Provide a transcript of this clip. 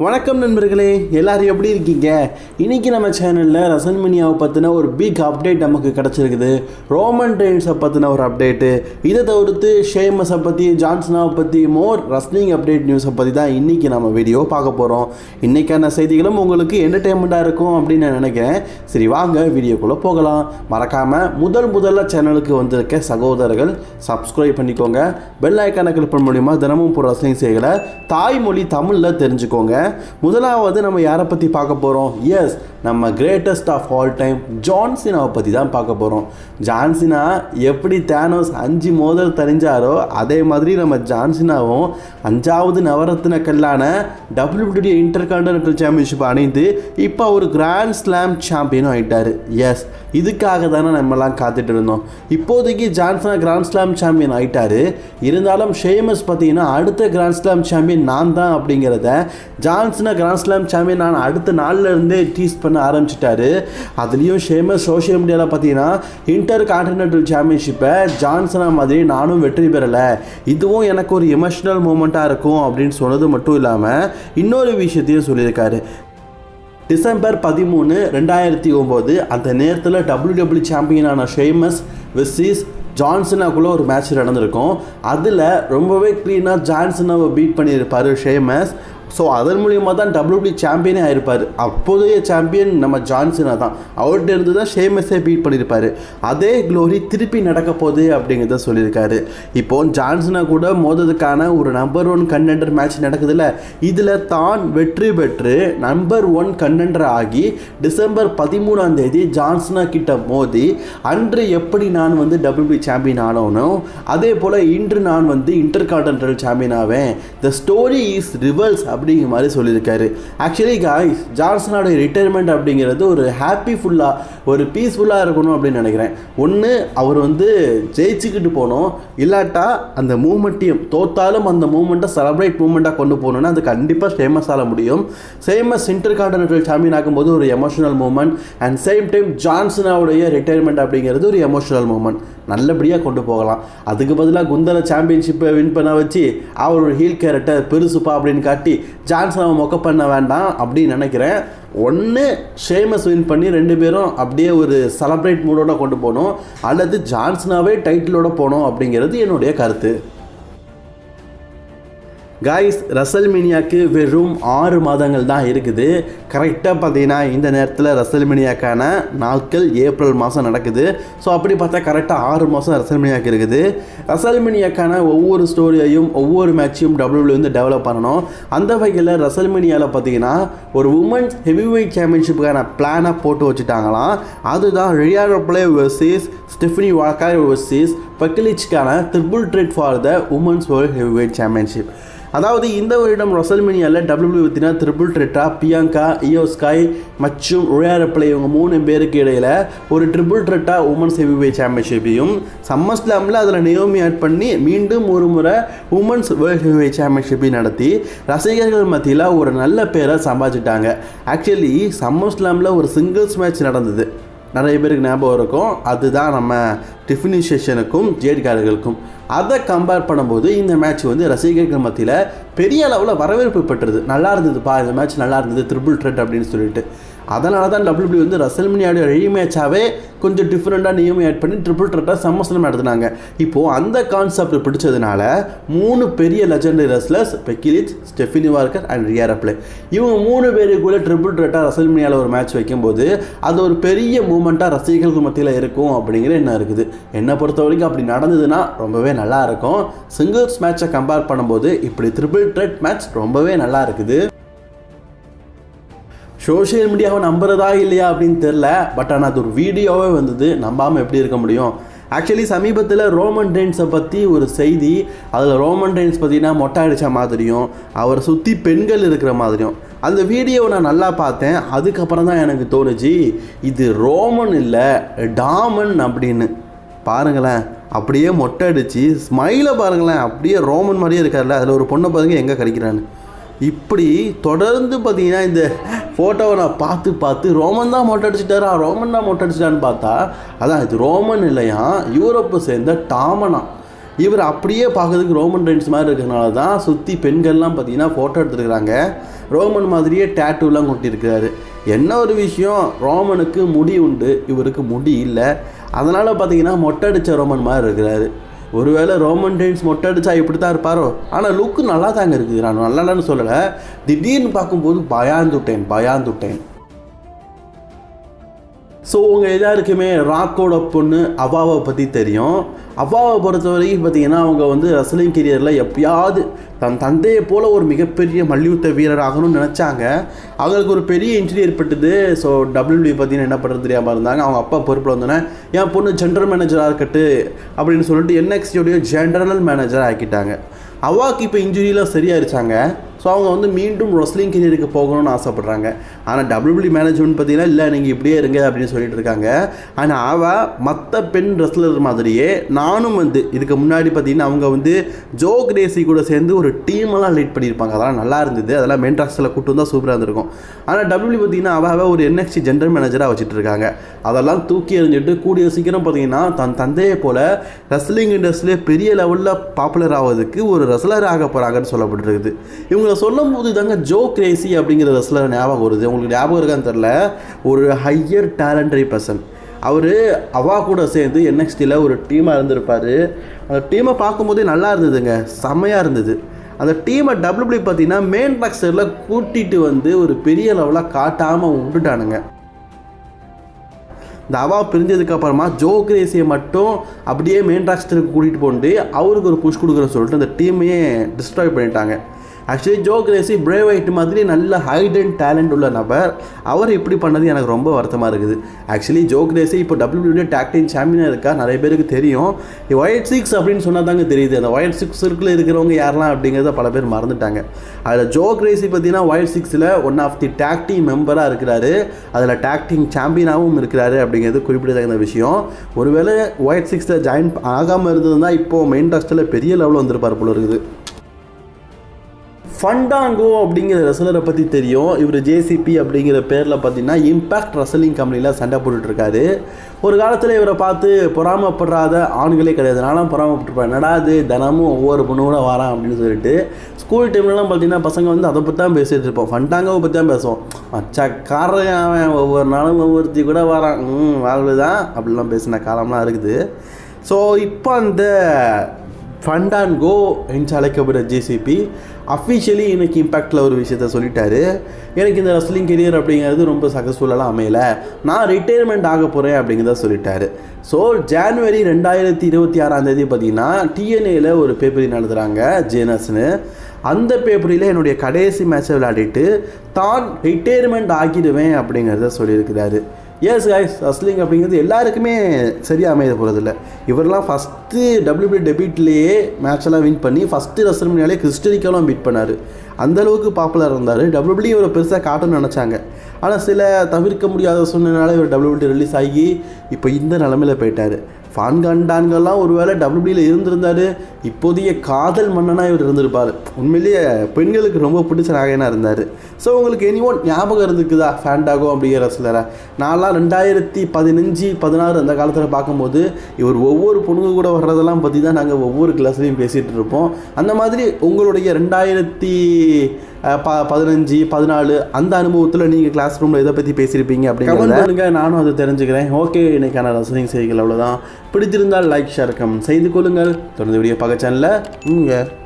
வணக்கம் நண்பர்களே, எல்லாரும் எப்படி இருக்கீங்க? இன்றைக்கி நம்ம சேனலில் ரசல்மனியாவை பற்றின ஒரு பிக் அப்டேட் நமக்கு கிடச்சிருக்குது. ரோமன் ரெயின்ஸை பற்றின ஒரு அப்டேட்டு, இதை தவிர்த்து ஷேமஸை பற்றி, ஜான்சனாவை பற்றி, மோர் ரஸ்லிங் அப்டேட் நியூஸை பற்றி தான் இன்றைக்கி நம்ம வீடியோ பார்க்க போகிறோம். இன்றைக்கான செய்திகளும் உங்களுக்கு என்டர்டெயின்மெண்ட்டாக இருக்கும் அப்படின்னு நான் நினைக்கிறேன். சரி, வாங்க வீடியோக்குள்ளே போகலாம். மறக்காமல் முதல்ல சேனலுக்கு வந்திருக்க சகோதரர்கள் சப்ஸ்கிரைப் பண்ணிக்கோங்க. பெல் ஐக்கானை கிளிக் பண்ண மூலிமா தினமும் ஒரு ரஸ்லிங் செய்திகளை தாய்மொழி தமிழில் தெரிஞ்சுக்கோங்க. முதலாவது நம்ம யாரை பற்றி பார்க்க போகிறோம்? எஸ், நம்ம greatest of all time John சீனாவை பற்றி தான் பார்க்க போகிறோம். ஜான் சீனா எப்படி தேனோஸ் 5 மோதல் தெரிஞ்சாரோ அதே மாதிரி நம்ம ஜான் சீனாவும் 5வது நவரத்தின கல்லான WWE இன்டர்கான்டினென்டல் சாம்பியன்ஷிப் அணிந்து இப்போ ஒரு கிராண்ட் ஸ்லாம் சாம்பியனும் ஆகிட்டார். எஸ், இதுக்காக தானே நம்மலாம் காத்துட்டு இருந்தோம். இப்போதைக்கு ஜான்சனா கிராண்ட் ஸ்லாம் சாம்பியன் ஆகிட்டார். இருந்தாலும் ஷேமஸ் பார்த்தீங்கன்னா அடுத்த கிராண்ட் ஸ்லாம் சாம்பியன் நான் தான் அப்படிங்கிறத ஜான்சனா கிராண்ட் ஸ்லாம் சாம்பியன் நான் அடுத்த நாளில் இருந்தே டீஸ் பண்ண ஆரம்பிச்சிட்டாரு. அதுலேயும் ஷேமஸ் சோஷியல் மீடியாவில் பார்த்தீங்கன்னா இன்டர் கான்டினென்டல் சாம்பியன்ஷிப்பை ஜான்சனா மாதிரி நானும் வெற்றி பெறலை, இதுவும் எனக்கு ஒரு எமோஷனல் மூமெண்ட்டாக இருக்கும் அப்படின்னு சொன்னது மட்டும் இல்லாமல் இன்னொரு விஷயத்தையும் சொல்லியிருக்காரு. டிசம்பர் 13, 2009 அந்த நேரத்தில் WWE சாம்பியனான ஷேமஸ் வெர்சஸ் ஜான்சனாக்குள்ளே ஒரு மேட்ச் நடந்திருக்கும். அதில் ரொம்பவே க்ளீனாக ஜான்சனாவை பீட் பண்ணியிருப்பார் ஷேமஸ். ஸோ அதன் மூலியமாக தான் WWE சாம்பியனே ஆயிருப்பார். அப்போதைய சாம்பியன் நம்ம ஜான்சனா தான். அவர்கிட்ட இருந்து தான் ஷேமஸே பீட் பண்ணியிருப்பார். அதே க்ளோரி திருப்பி நடக்க போகுது அப்படிங்கிறத சொல்லியிருக்காரு. இப்போது ஜான்சனா கூட மோததுக்கான ஒரு நம்பர் 1 கண்டெண்டர் மேட்ச் நடக்குதுல்ல, இதில் தான் வெற்றி பெற்று நம்பர் 1 கண்டெண்டர் ஆகி டிசம்பர் 13 ஜான்சனா கிட்ட மோதி அன்று எப்படி நான் WWE சாம்பியன் ஆனோனோ அதே போல் இன்று நான் இன்டர்கான்டினென்டல் சாம்பியன் ஆவேன். த ஸ்டோரி இஸ் ரிவர்ஸ் அப்படிங்கிற மாதிரி சொல்லியிருக்காரு. ஆக்சுவலி காய்ஸ், ஜான்சனோட ரிட்டையர்மெண்ட் அப்படிங்கிறது ஒரு ஹாப்பிஃபுல்லாக ஒரு பீஸ்ஃபுல்லாக இருக்கணும் அப்படின்னு நினைக்கிறேன். ஒன்று அவர் ஜெயிச்சுக்கிட்டு போகணும், இல்லாட்டா அந்த மூமெண்ட்டையும் தோத்தாலும் அந்த மூமெண்ட்டை செலிப்ரேட் மூமெண்ட்டாக கொண்டு போகணுன்னா அது கண்டிப்பாக ஷேமஸால் முடியும். ஷேமஸ் இன்டர்கான்டினென்டல் சாம்பியன் ஆகும்போது ஒரு emotional moment, and same time ஜான்சனாவுடைய ரிட்டையர்மெண்ட் அப்படிங்கிறது ஒரு எமோஷனல் மூமெண்ட். நல்லபடியாக கொண்டு போகலாம். அதுக்கு பதிலாக குந்தர சாம்பியன்ஷிப்பை வின் பண்ண வச்சு அவர் ஒரு ஹீல் கேரக்டர் பெருசுப்பா அப்படின்னு காட்டி ஜான்சனாவை மொக்க பண்ண வேண்டாம் அப்படின்னு நினைக்கிறேன். ஒன்று ஷேமஸ் வின் பண்ணி 2 பேரும் அப்படியே ஒரு செலிப்ரேட் மூடோட கொண்டு போகணும், அல்லது ஜான்சனாவே டைட்டிலோட போகணும் அப்படிங்கிறது என்னுடைய கருத்து. காய்ஸ், ரசல்மேனியாவுக்கு வெறும் 6 மாதங்கள் தான் இருக்குது. கரெக்டாக பார்த்தீங்கன்னா இந்த நேரத்தில் ரசல்மேனியாக்கான நாட்கள் ஏப்ரல் மாதம் நடக்குது. ஸோ அப்படி பார்த்தா கரெக்டாக 6 மாதம் ரசல்மேனியாவுக்கு இருக்குது. ரசல்மேனியாக்கான ஒவ்வொரு ஸ்டோரியையும் ஒவ்வொரு மேட்சையும் WWE டெவலப் பண்ணணும். அந்த வகையில் ரசல்மேனியாவில் பார்த்தீங்கன்னா ஒரு உமன்ஸ் ஹெவிவெயிட் சாம்பியன்ஷிப்புக்கான பிளானாக போட்டு வச்சுட்டாங்களாம். அதுதான் Rhea Ripley versus Stephanie Walker versus பெக்கலிச்சுக்கான triple threat for the women's world heavyweight championship. அதாவது இந்த வருடம் ரசல்மேனியாவில் WWE பற்றினா ட்ரிபிள் த்ரெட்டாக பியாங்கா, இயோ ஸ்கை மற்றும் ரியா ரிப்ளே இவங்க 3 பேருக்கு இடையில் ஒரு ட்ரிபிள் த்ரெட்டாக உமன்ஸ் ஹெவிவெயிட் சாம்பியன்ஷிப்பையும், சம்மர் ஸ்லாமில் அதில் நியோமி ஆட் பண்ணி மீண்டும் ஒரு முறை உமன்ஸ் வேர்ல்ட் ஹெவிவெயிட் சாம்பியன்ஷிப்பையும் நடத்தி ரசிகர்கள் மத்தியில் ஒரு நல்ல பேரை சம்பாதிச்சிட்டாங்க. ஆக்சுவலி சம்மர் ஸ்லாமில் ஒரு சிங்கிள்ஸ் மேட்ச் நடந்தது, நிறைய பேருக்கு ஞாபகம் இருக்கும். அதுதான் நம்ம டிஃபினி செஷனுக்கும் ஜேட்காரர்களுக்கும். அதை கம்பேர் பண்ணும்போது இந்த மேட்ச் ரசிகர்கள் மத்தியில் பெரிய அளவில் வரவேற்பு பெற்றது. நல்லா இருந்ததுப்பா, இந்த மேட்ச் நல்லா இருந்தது, ட்ரிபிள் த்ரெட் அப்படின்னு சொல்லிட்டு. அதனால தான் WWE ரசல்மேனியாவுடைய ரெடி மேட்சாகவே கொஞ்சம் டிஃப்ரெண்ட்டாக நியமி ஆட் பண்ணி ட்ரிபிள் த்ரெட்டாக சம்மர்ஸ்லாம் நடத்துனாங்க. இப்போது அந்த கான்செப்ட் பிடிச்சதுனால 3 பெரிய legendary wrestlers Peggy lynch, Stephanie Walker and Riya Ripley இவங்க 3 பேருக்கு கூட ட்ரிபிள் த்ரெட்டாக ரசல்மேனியாவில் ஒரு மேட்ச் வைக்கும்போது அது ஒரு பெரிய மூமெண்ட்டாக ரசிகர்கள் மத்தியில் இருக்கும் அப்படிங்கிற என்ன இருக்குது. என்னை பொறுத்த வரைக்கும் அப்படி நடந்ததுன்னா ரொம்பவே நல்லா இருக்கும். சிங்கிள்ஸ் மேட்சை கம்பேர் பண்ணும்போது இப்படி ட்ரிபிள் த்ரெட் மேட்ச் ரொம்பவே நல்லா இருக்குது. சோஷியல் மீடியாவை நம்புறதா இல்லையா அப்படின்னு தெரில, பட் ஆனால் அது ஒரு வீடியோவே நம்பாமல் எப்படி இருக்க முடியும். ஆக்சுவலி சமீபத்தில் ரோமன் ரெயின்ஸை பற்றி ஒரு செய்தி, அதில் ரோமன் ரெயின்ஸ் பார்த்தீங்கன்னா மொட்டை அடித்த மாதிரியும் அவரை சுற்றி பெண்கள் இருக்கிற மாதிரியும் அந்த வீடியோவை நான் நல்லா பார்த்தேன். அதுக்கப்புறம் தான் எனக்கு தோணுச்சு இது ரோமன் இல்லை டாமன் அப்படின்னு. பாருங்களேன், அப்படியே மொட்டை அடித்து ஸ்மைலை பாருங்களேன், அப்படியே ரோமன் மாதிரியே இருக்கார்ல. அதில் ஒரு பொண்ணை பாருங்க எங்கே கிடைக்கிறான்னு. இப்படி தொடர்ந்து பார்த்தீங்கன்னா இந்த ஃபோட்டோவை நான் பார்த்து ரோமன் தான் மொட்டை அடிச்சிட்டான்னு பார்த்தா அதான் இது ரோமன் இல்லையா, யூரோப்பை சேர்ந்த டாமனா. இவர் அப்படியே பார்க்கறதுக்கு ரோமன் ரெயின்ஸ் மாதிரி இருக்கிறனால தான் சுற்றி பெண்கள்லாம் பார்த்தீங்கன்னா ஃபோட்டோ எடுத்துருக்குறாங்க. ரோமன் மாதிரியே டேட்டூலாம் கொட்டியிருக்கிறாரு. என்ன ஒரு விஷயம், ரோமனுக்கு முடி உண்டு, இவருக்கு முடி இல்லை. அதனால் பார்த்தீங்கன்னா மொட்டை அடித்த ரோமன் மாதிரி இருக்கிறாரு. ஒருவேளை ரோமன் ரெயின்ஸ் மொட்டை அடித்தா இப்படி தான் இருப்பாரோ. ஆனால் லுக்கு நல்லா தாங்க இருக்குது, நான் நல்லான்னு சொல்லலை. திடீர்னு பார்க்கும்போது பயாந்துட்டேன். ஸோ உங்கள் எல்லாருக்குமே ராக்கோட பொண்ணு அவாவை பற்றி தெரியும். அவாவை பொறுத்த வரைக்கும் பார்த்தீங்கன்னா அவங்க வந்து ரெஸ்லிங் கெரியரில் எப்பயாவது தன் தந்தையை போல் ஒரு மிகப்பெரிய மல்யுத்த வீரர் ஆகணும்னு நினச்சாங்க. அவங்களுக்கு ஒரு பெரிய இன்ஜுரி ஏற்பட்டது. ஸோ WWE பார்த்தீங்கன்னா என்ன பண்ணுறது தெரியாமல் இருந்தாங்க. அவங்க அப்பா பொறுப்பில் வந்தோன்னே என் பொண்ணு ஜென்ரல் மேனேஜராக இருக்கட்டு அப்படின்னு சொல்லிட்டு NXT ஜென்ரல் மேனேஜராக ஆக்கிட்டாங்க. அவாவுக்கு இப்போ இன்ஜுரியெலாம் சரியாயிருச்சாங்க. ஸோ அவங்க வந்து மீண்டும் ரெஸ்லிங் கெரியருக்கு போகணும்னு ஆசைப்பட்றாங்க. ஆனால் WWE மேனேஜ்மெண்ட் பார்த்தீங்கன்னா இல்லை நீங்கள் இப்படியே இருங்க அப்படின்னு சொல்லிட்டு இருக்காங்க. ஆனால் அவள் மற்ற பெண் ரெஸ்லர் மாதிரியே நானும் வந்து இதுக்கு முன்னாடி பார்த்தீங்கன்னா அவங்க வந்து ஜோ கிரேசி கூட சேர்ந்து ஒரு டீமெல்லாம் லீட் பண்ணியிருப்பாங்க. அதெல்லாம் நல்லா இருந்தது. அதெல்லாம் மெயின் ராஸ்டரில் கூட்டு வந்தால் சூப்பராக இருந்திருக்கும். ஆனால் WWE பார்த்தீங்கன்னா அவள் ஒரு NXT ஜென்ரல் மேனேஜராக வச்சுட்டு இருக்காங்க. அதெல்லாம் தூக்கி எறிஞ்சிட்டு கூடிய சீக்கிரம் பார்த்தீங்கன்னா தன் தந்தையை போல் ரெஸ்லிங் இண்டஸ்ட்ரியிலே பெரிய லெவலில் பாப்புலர் ஆகிறதுக்கு ஒரு ரெஸ்லர் ஆக போகிறாங்கன்னு சொல்லப்பட்டிருக்குது. இவங்களை சொல்லும் போது தாங்க ஜோ கிரேசி அப்படிங்கிற ரெஸ்லர் ஞாபகம் வருது. உங்களுக்கு ஞாபகம் இருக்கான்னு தெரில, ஒரு ஹையர் டேலண்டரி பர்சன். அவர் அவா கூட சேர்ந்து NXTயில் ஒரு டீமாக இருந்திருப்பார். அந்த டீமை பார்க்கும்போதே நல்லா இருந்ததுங்க, செம்மையாக இருந்தது. அந்த டீமை WWE பார்த்தீங்கன்னா மெயின் ராஸ்டரில் கூட்டிகிட்டு வந்து ஒரு பெரிய லெவலாக காட்டாமல் விட்டுட்டானுங்க. இந்த அவா பிரிஞ்சதுக்கப்புறமா ஜோ கிரேசியை மட்டும் அப்படியே மெயின் ராஸ்டருக்கு கூட்டிகிட்டு போட்டு அவருக்கு ஒரு புஷ் கொடுக்குறேன்னு சொல்லிட்டு அந்த டீமையே டிஸ்ட்ராய் பண்ணிட்டாங்க. Actually Joe Crazy brave white மாதிரி நல்ல ஹைட் அண்ட் டேலண்ட் உள்ள நபர். அவர் இப்படி பண்ணது எனக்கு ரொம்ப வருத்தமாக இருக்குது. ஆக்சுவலி ஜோ கிரேசி இப்போ WWE டாக் டீம் சாம்பியனாக இருக்கா, நிறைய பேருக்கு தெரியும். ஒயிட் சிக்ஸ் அப்படின்னு சொன்னால் தாங்க தெரியுது. அந்த ஒயிட் சிக்ஸ் சர்க்கிள் இருக்கிறவங்க யாரெல்லாம் அப்படிங்கிறத பல பேர் மறந்துட்டாங்க. அதில் ஜோ கிரேசி பார்த்தீங்கன்னா ஒயிட் சிக்ஸில் one of the dog team மெம்பராக இருக்கிறாரு. அதில் டாக் டீம் சாம்பியனாகவும் இருக்கிறாரு அப்படிங்கிறது குறிப்பிடத்தகுந்த விஷயம். ஒருவேளை ஒயிட் சிக்ஸில் ஜாயின் ஆகாமல் இருந்ததுன்னா இப்போது மெயின் ராஸ்டரில் பெரிய லெவலில் வந்திருப்பார் போல இருக்குது. ஃபண்டாங்கோ அப்படிங்கிற ரெஸ்லரை பற்றி தெரியும். இவர் JCP அப்படிங்கிற பேரில் பார்த்தீங்கன்னா இம்பேக்ட் ரெஸ்லிங் கம்பெனியில் சண்டை போட்டுட்ருக்காரு. ஒரு காலத்தில் இவரை பார்த்து பொறாமப்படுறாத ஆண்களே கிடையாது. நானும் பொறாமப்பட்டிருப்பேன், என்னடா அது தினமும் ஒவ்வொரு பொண்ணு கூட வரான் அப்படின்னு சொல்லிட்டு. ஸ்கூல் டைம்லலாம் பார்த்தீங்கன்னா பசங்க வந்து அதை பற்றி தான் பேசிகிட்டு இருப்போம், ஃபண்டாங்கோவை பற்றி தான் பேசுவோம். காரணம் அவன் ஒவ்வொரு நாளும் ஒவ்வொருத்தி கூட வரான், வாழ்வு தான் அப்படிலாம் பேசின காலம்லாம் இருக்குது. ஸோ இப்போ அந்த ஃபண்டாங்கோ என்று அழைக்கப்படுற JCP அஃபிஷியலி எனக்கு இம்பேக்டில் ஒரு விஷயத்த சொல்லிட்டாரு. எனக்கு இந்த ரெஸ்லிங் கெரியர் அப்படிங்கிறது ரொம்ப சக்ஸஸ்ஃபுல்லாக அமையலை, நான் ரிட்டையர்மெண்ட் ஆக போகிறேன் அப்படிங்கிறத சொல்லிட்டாரு. ஸோ ஜனவரி 2026 பார்த்தீங்கன்னா TNAயில் ஒரு பேப்பரி நடத்துகிறாங்க ஜேனஸ்னு. அந்த பேப்பரியில் என்னுடைய கடைசி மேட்சை விளையாடிட்டு தான் ரிட்டையர்மெண்ட் ஆகிடுவேன் அப்படிங்கிறத சொல்லியிருக்கிறாரு. எஸ் கைஸ், ரெஸ்லிங் அப்படிங்கிறது எல்லாருக்குமே சரியாக அமைய போகிறதில்ல. இவரெல்லாம் ஃபஸ்ட்டு WWE டெபியூட்லேயே மேட்செல்லாம் வின் பண்ணி ஃபஸ்ட்டு ரெஸ்லிமனியாலே கிறிஸ்டரிக்கெல்லாம் பீட் பண்ணார். அந்தளவுக்கு பாப்புலர் இருந்தார். WWE இவரை பெருசாக காட்டணும்னு நினச்சாங்க. ஆனால் சில தவிர்க்க முடியாத சூழ்நிலையால் இவர் WWE ரிலீஸ் ஆகி இப்போ இந்த நிலமையில் போயிட்டார். ஃபான்காண்டான்கள்லாம் ஒரு வேளை WWEயில் இருந்திருந்தார், இப்போதைய காதல் மன்னனாக இவர் இருந்திருப்பார். உண்மையிலேயே பெண்களுக்கு ரொம்ப பிடிச்ச நாயகனாக இருந்தார். ஸோ உங்களுக்கு எனிஒன் ஞாபகம் இருந்துக்குதா ஃபேண்டாகோ அப்படிங்கிற ரெஸ்லரை? நான்லாம் 2015-16 அந்த காலத்தில் பார்க்கும்போது இவர் ஒவ்வொரு பொண்ணுங்க கூட வர்றதெல்லாம் பற்றி தான் நாங்கள் ஒவ்வொரு கிளாஸ்லையும் பேசிகிட்டு இருப்போம். அந்த மாதிரி உங்களுடைய 2015-14 அந்த அனுபவத்தில் நீங்கள் கிளாஸ் ரூமில் இதை பற்றி பேசியிருப்பீங்க அப்படிங்கிறத நானும் அதை தெரிஞ்சுக்கிறேன். ஓகே, இன்றைக்கான ரெஸ்லிங் செய்திகள் அவ்வளோதான். பிடித்திருந்தால் லைக் ஷேர் கமெண்ட் செய்து கொள்ளுங்கள். தொடர்ந்து வீடியோ பார்க்க சேனலில்